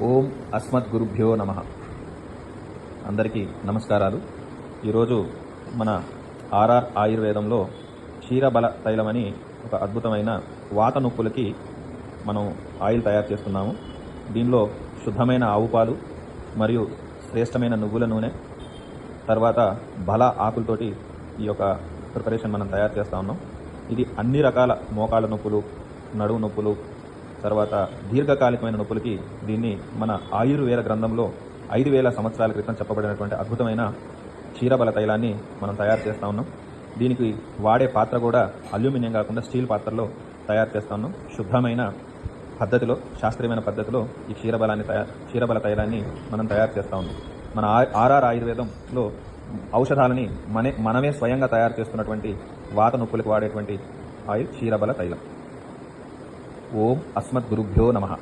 ఓం అస్మద్ గురుభ్యో నమః. అందరికీ నమస్కారాలు. ఈరోజు మన ఆర్ఆర్ ఆయుర్వేదంలో క్షీరబల తైలమని ఒక అద్భుతమైన వాత నొప్పులకి మనం ఆయిల్ తయారు చేస్తున్నాము. దీనిలో శుద్ధమైన ఆవు పాలు మరియు శ్రేష్టమైన నువ్వుల నూనె, తర్వాత బల ఆకులతోటి ఈ యొక్క ప్రిపరేషన్ మనం తయారు చేస్తూ ఉన్నాం. ఇది అన్ని రకాల మోకాళ్ళ నొప్పులు, నడుము నొప్పులు, తర్వాత దీర్ఘకాలికమైన నొప్పులకి దీన్ని మన ఆయుర్వేద గ్రంథంలో 5000 సంవత్సరాల క్రితం చెప్పబడినటువంటి అద్భుతమైన క్షీరబల తైలాన్ని మనం తయారు చేస్తూ ఉన్నాం. దీనికి వాడే పాత్ర కూడా అల్యూమినియం కాకుండా స్టీల్ పాత్రలో తయారు చేస్తూ ఉన్నాం. శుద్ధమైన పద్ధతిలో, శాస్త్రీయమైన పద్ధతిలో ఈ క్షీరబల తైలాన్ని మనం తయారు చేస్తూ ఉన్నాం. మన ఆర్ఆర్ ఆయుర్వేదంలో ఔషధాలని మనమే స్వయంగా తయారు చేస్తున్నటువంటి వాత నొప్పులకు వాడేటువంటి ఆయిల్ క్షీరబల తైలం. ఓం అస్మద్ గురుభ్యో నమః.